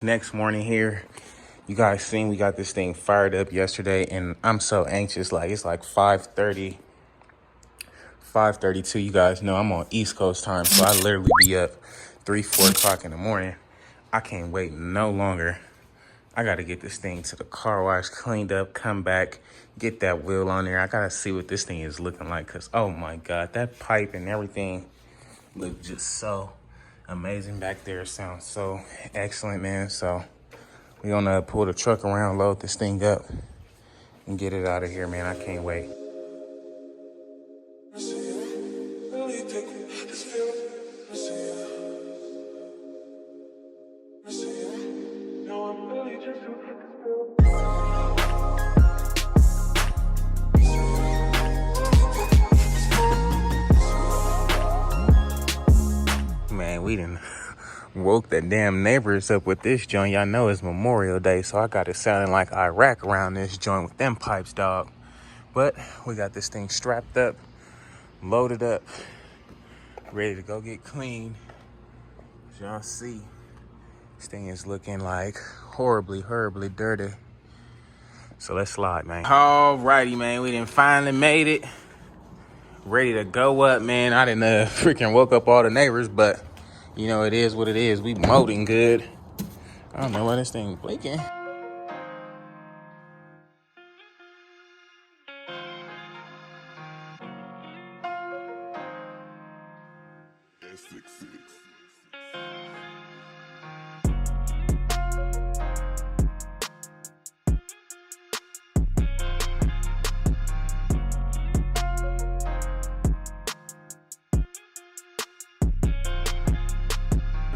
Next morning here, you guys seen we got this thing fired up yesterday, and I'm so anxious. Like, it's like 5:30, 5:32. You guys know I'm on East Coast time, so I literally be up 3, 4 o'clock in the morning. I can't wait no longer. I gotta get this thing to the car wash, cleaned up, come back, get that wheel on there. I gotta see what this thing is looking like, cause oh my God, that pipe and everything look just so amazing back there. Sounds so excellent, man. So we're gonna pull the truck around, load this thing up, and get it out of here, man. I can't wait. Man, we done woke the damn neighbors up with this joint. Y'all know it's Memorial Day, so I got it sounding like Iraq around this joint with them pipes, dog. But we got this thing strapped up, loaded up, ready to go get clean. As y'all see, this thing is looking like horribly dirty. So let's slide, man. Alrighty, man, we done finally made it. Ready to go up, man. I didn't freaking woke up all the neighbors, but you know, it is what it is. We molding good. I don't know why this thing blinking.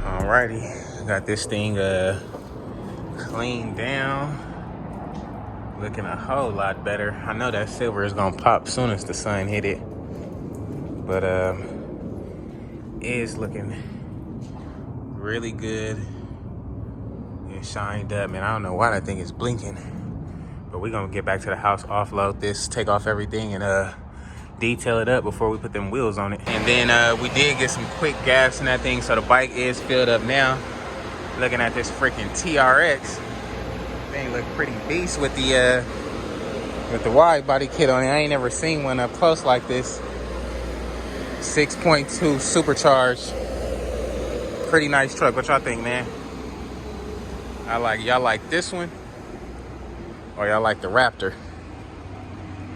Alrighty, got this thing cleaned down, looking a whole lot better. I know that silver is gonna pop soon as the sun hit it, but it is looking really good and shined up, man. I don't know why that thing is blinking, but we're gonna get back to the house, offload this, take off everything, and detail it up before we put them wheels on it. And then we did get some quick gas in that thing, so the bike is filled up now. Looking at this freaking TRX, thing look pretty beast with the wide body kit on it. I ain't never seen one up close like this. 6.2 supercharged, pretty nice truck. What y'all think, man? Y'all like this one, or y'all like the Raptor?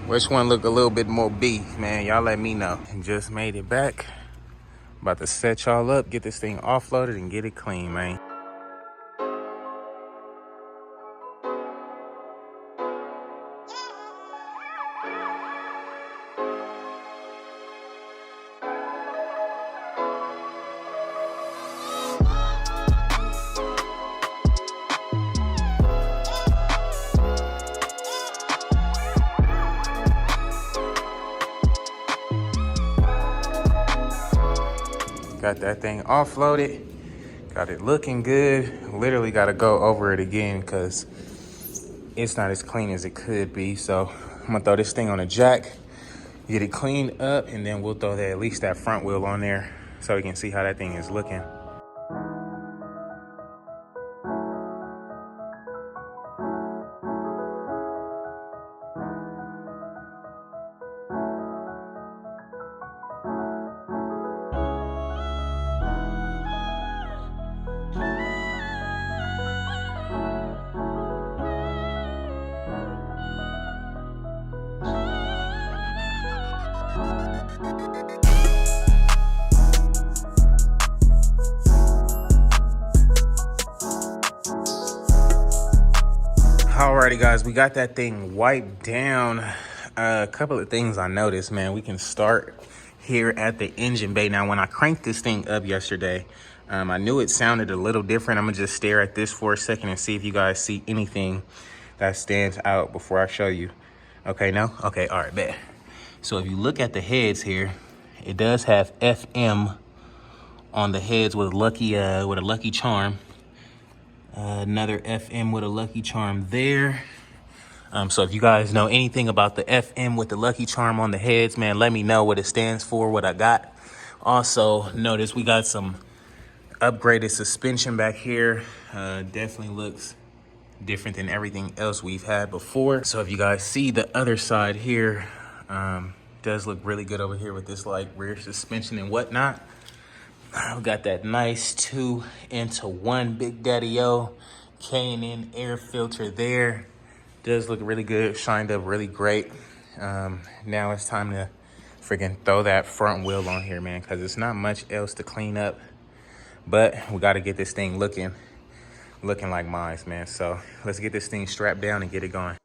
Which one look a little bit more beef, man? Y'all let me know. Just made it back. About to set y'all up, get this thing offloaded, and get it clean, man. Got that thing offloaded, got it looking good. Literally got to go over it again because it's not as clean as it could be. So I'm gonna throw this thing on a jack, get it cleaned up, and then we'll throw at least that front wheel on there so we can see how that thing is looking. Alrighty, guys, we got that thing wiped down. A couple of things I noticed, man. We can start here at the engine bay. Now, when I cranked this thing up yesterday, I knew it sounded a little different. I'm gonna just stare at this for a second and see if you guys see anything that stands out before I show you. Okay, no? Okay, all right, bet. So if you look at the heads here, it does have FM on the heads with a lucky charm. Another FM with a lucky charm there. So if you guys know anything about the FM with the lucky charm on the heads, man, let me know what it stands for, what I got. Also, notice we got some Upgraded suspension back here. Definitely looks different than everything else we've had before. So if you guys see the other side here, does look really good over here with this like rear suspension and whatnot. We got that nice 2-into-1 Big Daddy-O K&N air filter there. Does look really good, shined up really great. Now it's time to freaking throw that front wheel on here, man, because it's not much else to clean up. But we got to get this thing looking like mine, man. So let's get this thing strapped down and get it going.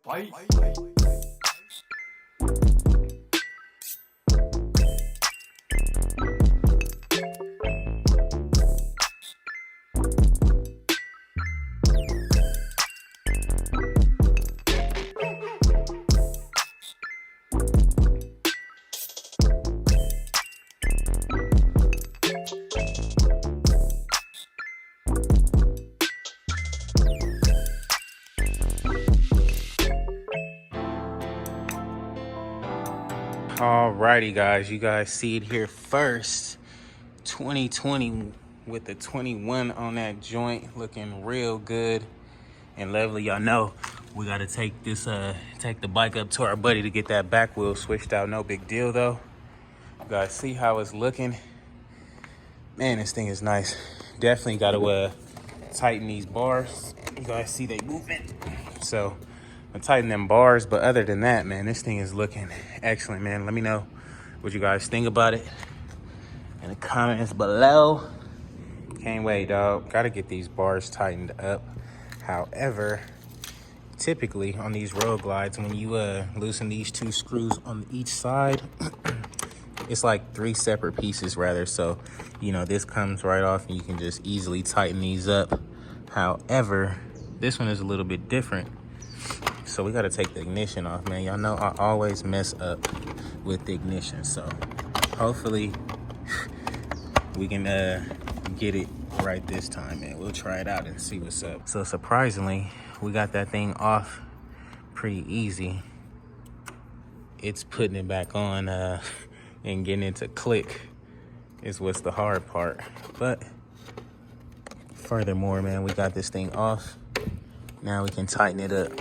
Alrighty, guys, you guys see it here first. 2020 with the 21 on that joint, looking real good and lovely. Y'all know we gotta take the bike up to our buddy to get that back wheel switched out. No big deal though. You guys see how it's looking? Man, this thing is nice. Definitely gotta tighten these bars. You guys see they moving. So I tighten them bars, but other than that, man, this thing is looking excellent, man. Let me know what you guys think about it in the comments below. Can't wait, dog. Gotta get these bars tightened up. However, typically on these road glides, when you loosen these 2 screws on each side, it's like 3 separate pieces rather. So, you know, this comes right off and you can just easily tighten these up. However, this one is a little bit different. So we got to take the ignition off, man. Y'all know I always mess up with the ignition. So hopefully we can get it right this time, man. We'll try it out and see what's up. So surprisingly, we got that thing off pretty easy. It's putting it back on and getting it to click is what's the hard part. But furthermore, man, we got this thing off. Now we can tighten it up.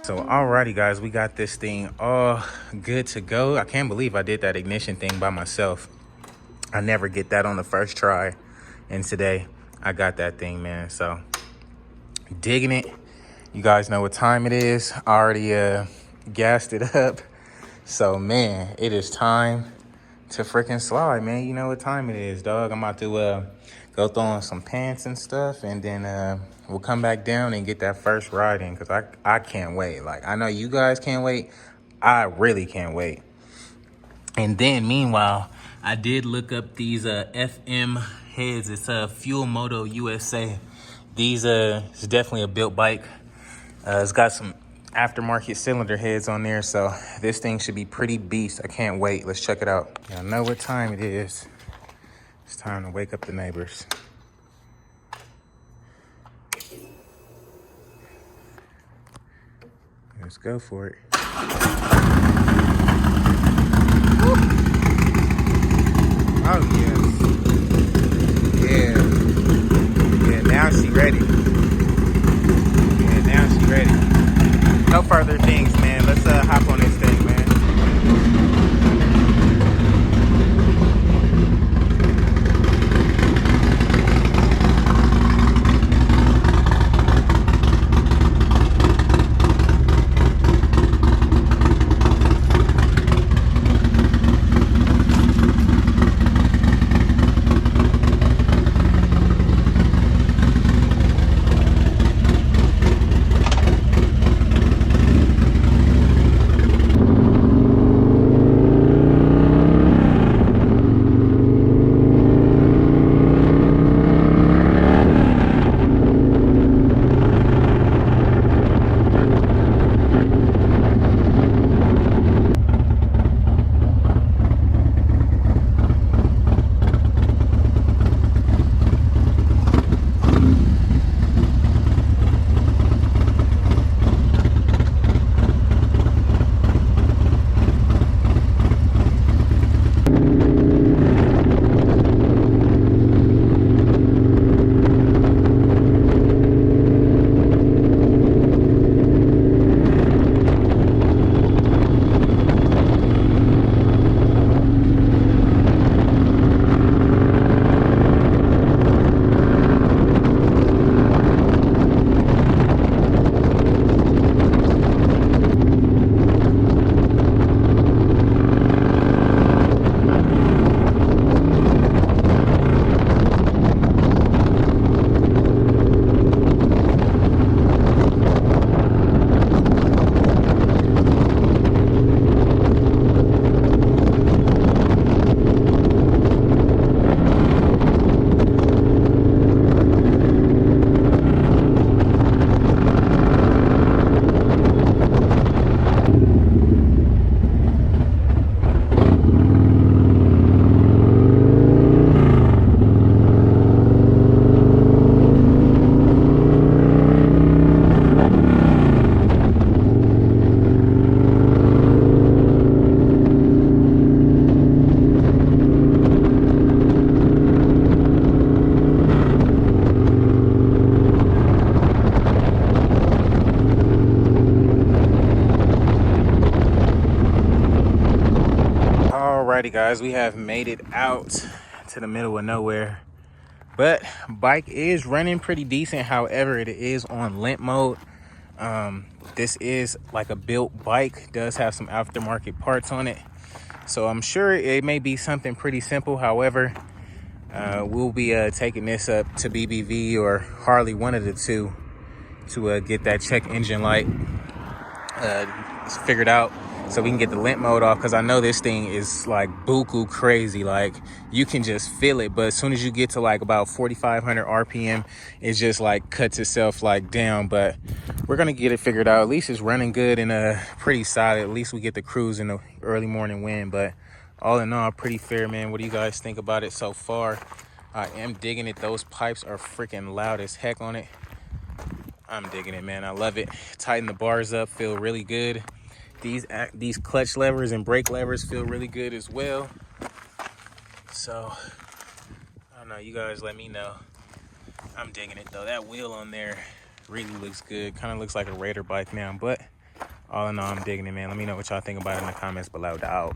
So alrighty, guys, we got this thing all good to go. I can't believe I did that ignition thing by myself. I never get that on the first try, and today I got that thing, man. So digging it. You guys know what time it is. I already gassed it up. So man, it is time to freaking slide, man. You know what time it is, dog. I'm about to go throw on some pants and stuff, and then we'll come back down and get that first ride in, because I can't wait. Like, I know you guys can't wait. I really can't wait. And then meanwhile, I did look up these FM heads. It's Fuel Moto USA. These it's definitely a built bike. It's got some aftermarket cylinder heads on there, so this thing should be pretty beast. I can't wait. Let's check it out. Y'all know what time it is. It's time to wake up the neighbors. Let's go for it. Oh, yes. Yeah, now she ready. Yeah, now she ready. No further things, man. Let's hop on this thing, man. Alrighty guys, we have made it out to the middle of nowhere, but bike is running pretty decent. However, it is on limp mode. This is like a built bike, does have some aftermarket parts on it, so I'm sure it may be something pretty simple. However, we'll be taking this up to BBV or Harley, one of the two, to get that check engine light figured out, so we can get the limp mode off, because I know this thing is like buku crazy. Like, you can just feel it, but as soon as you get to like about 4,500 RPM, it just like cuts itself like down. But we're gonna get it figured out. At least it's running good and pretty solid. At least we get the cruise in the early morning wind. But all in all, pretty fair, man. What do you guys think about it so far? I am digging it. Those pipes are freaking loud as heck on it. I'm digging it, man. I love it. Tighten the bars up, feel really good. These clutch levers and brake levers feel really good as well. So I don't know, you guys let me know. I'm digging it though. That wheel on there really looks good. Kind of looks like a Raider bike now, but all in all, I'm digging it, man. Let me know what y'all think about it in the comments below. Out.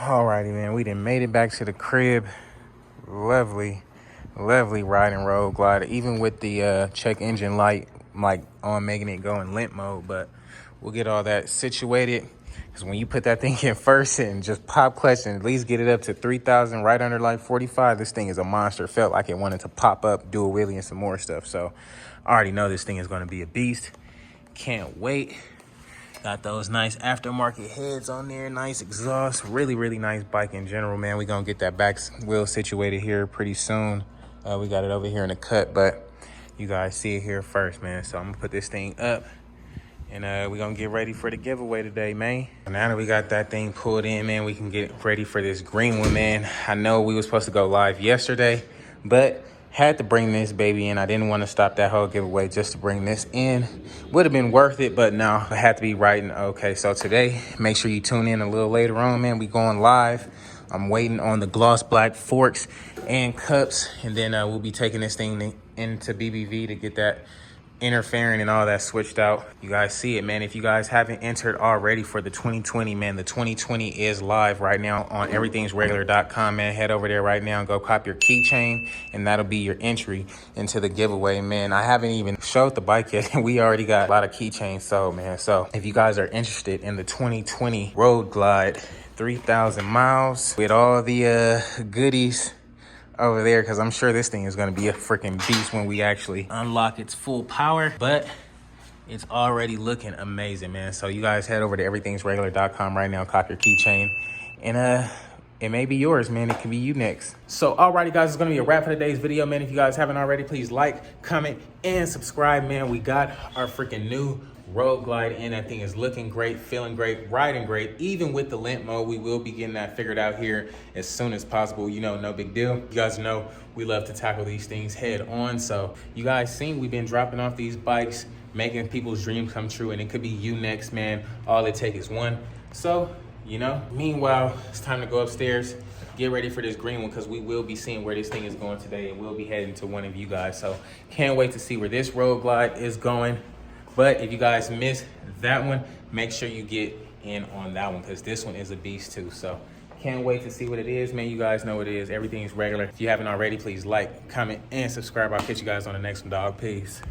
Alrighty, man, we done made it back to the crib. Lovely ride and road glider, even with the check engine light like on, making it go in limp mode. But we'll get all that situated, because when you put that thing in first and just pop clutch and at least get it up to 3,000 right under like 45, this thing is a monster. Felt like it wanted to pop up, do a wheelie and some more stuff. So I already know this thing is going to be a beast. Can't wait. Got those nice aftermarket heads on there, nice exhaust. Really nice bike in general, man. We're gonna get that back wheel situated here pretty soon. We got it over here in the cut, but you guys see it here first, man. So I'm gonna put this thing up, and we're gonna get ready for the giveaway today, man. Now that we got that thing pulled in, man, we can get ready for this green one, man. I know we were supposed to go live yesterday, but had to bring this baby in. I didn't want to stop that whole giveaway just to bring this in. Would have been worth it, but no, I had to be right. And okay, so today, make sure you tune in a little later on, man. We going live. I'm waiting on the gloss black forks and cups, and then we'll be taking this thing into BBV to get that interfering and all that switched out. You guys see it, man. If you guys haven't entered already for the 2020, man, the 2020 is live right now on everythingsregular.com, man. Head over there right now and go cop your keychain, and that'll be your entry into the giveaway, man. I haven't even showed the bike yet, and we already got a lot of keychains sold, man. So if you guys are interested in the 2020 Road Glide 3,000 miles with all the goodies over there, because I'm sure this thing is going to be a freaking beast when we actually unlock its full power. But it's already looking amazing, man. So you guys head over to everythingsregular.com right now, cop your keychain, and it may be yours, man. It could be you next. So, alrighty, guys, it's gonna be a wrap for today's video, man. If you guys haven't already, please like, comment, and subscribe, man. We got our freaking new Road Glide in. That thing is looking great, feeling great, riding great. Even with the lint mode, we will be getting that figured out here as soon as possible. You know, no big deal. You guys know we love to tackle these things head on. So you guys seen we've been dropping off these bikes, making people's dreams come true, and it could be you next, man. All it takes is one. So, you know, meanwhile, it's time to go upstairs, get ready for this green one, because we will be seeing where this thing is going today, and we'll be heading to one of you guys. So can't wait to see where this Road Glide is going. But if you guys missed that one, make sure you get in on that one, because this one is a beast too. So can't wait to see what it is, man. You guys know what it is. Everything is regular. If you haven't already, please like, comment, and subscribe. I'll catch you guys on the next one, dog. Peace.